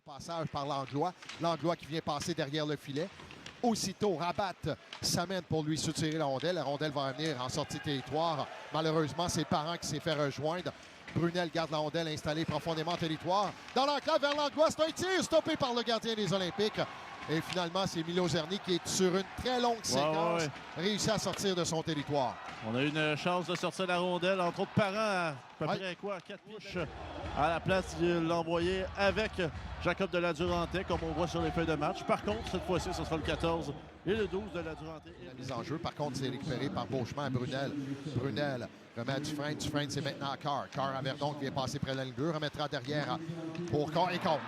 Passage par Langlois. Langlois qui vient passer derrière le filet. Aussitôt, Rabat s'amène pour lui soutirer la rondelle. La rondelle va venir en sortie de territoire. Malheureusement, c'est Parent qui s'est fait rejoindre. Brunel garde la rondelle installée profondément en territoire. Dans l'enclave vers Langlois, c'est un tir stoppé par le gardien des Olympiques. Et finalement, c'est Milo Zerny qui est sur une très longue séquence, réussit à sortir de son territoire. On a eu une chance de sortir la rondelle, entre autres Parent, à peu près quoi, 4 piches à la place de l'envoyer avec Jacob de la Durantaye, comme on voit sur les feuilles de match. Par contre, cette fois-ci, ce sera le 14 et le 12 de la Durantaye. La mise en jeu, par contre, c'est récupéré par Beauchemin à Brunel. Brunel remet à Dufresne. Dufresne, c'est maintenant à Carr. Carr à Verdon qui vient passer près de la ligne bleue, remettra derrière pour Carr et contre.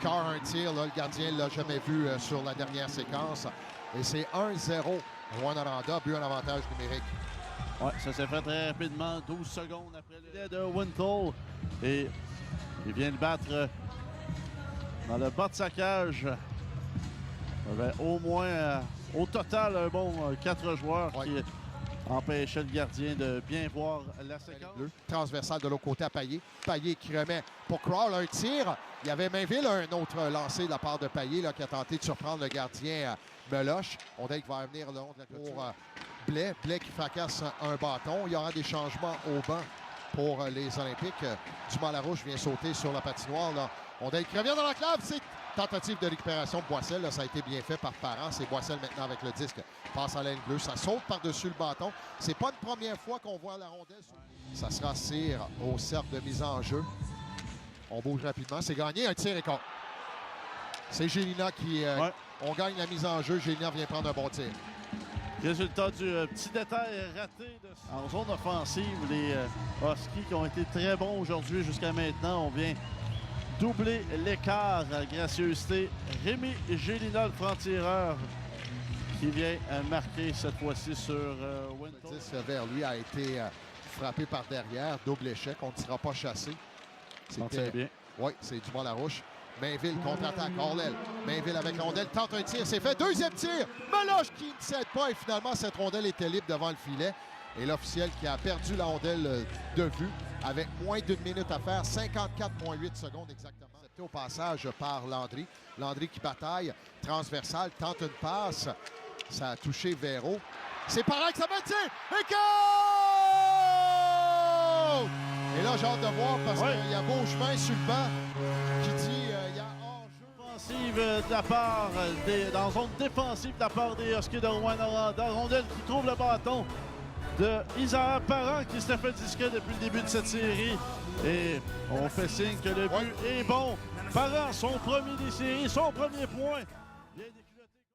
Carr, un tir, là, le gardien ne l'a jamais vu sur la dernière séquence. Et c'est 1-0. Rwanda, but en avantage numérique. Oui, ça s'est fait très rapidement, 12 secondes après le filet de Wintle. Et il vient le battre dans le bas de sa cage. Il y avait au moins, au total, un bon 4 joueurs qui empêchaient le gardien de bien voir la séquence. Transversal de l'autre côté à Payet. Payet qui remet pour Crawl un tir. Il y avait Mainville, un autre lancé de la part de Payet là, qui a tenté de surprendre le gardien Meloche. On dit qu'il va venir le long de la pour Blais. Blais qui fracasse un bâton. Il y aura des changements au banc pour les Olympiques. Dumas-Larouche vient sauter sur la patinoire. Là. On dit qu'il revient dans l'enclave. C'est tentative de récupération de Boissel. Là, ça a été bien fait par Parent. C'est Boissel maintenant avec le disque. Passe à la ligne bleue. Ça saute par-dessus le bâton. C'est pas une première fois qu'on voit la rondelle. Ça sera Cyr au cercle de mise en jeu. On bouge rapidement. C'est gagné. Un tir et contre. C'est Gélina qui... On gagne la mise en jeu. Gélina vient prendre un bon tir. Résultat du petit détail raté en zone offensive. Les Huskies qui ont été très bons aujourd'hui jusqu'à maintenant. On vient doubler l'écart à gracieuseté. Rémi Gélina, le franc-tireur, qui vient marquer cette fois-ci sur Wintle. Le 10 vers lui a été frappé par derrière. Double échec. On ne sera pas chassé. C'était bien. Oui, c'est Dumas-Larouche. Mainville contre-attaque, Orlel. Mainville avec la rondelle, tente un tir, c'est fait. Deuxième tir, Meloche qui ne cède pas et finalement cette rondelle était libre devant le filet. Et l'officiel qui a perdu la rondelle de vue avec moins d'une minute à faire, 54,8 secondes exactement. Accepté au passage par Landry. Landry qui bataille, transversal, tente une passe. Ça a touché Véro. C'est Parent que ça va tirer! Et goal! Et là, j'ai hâte de voir parce qu'il y a Beauchemin sur le banc qui dit il y a hors-jeu. Offensive de la part dans zone défensive de la part des Huskies de Rouyn-Noranda. Rondelle qui trouve le bâton de Isaac Parent qui s'est fait discret depuis le début de cette série. Et on fait signe que le but est bon. Parent, son premier des séries, son premier point.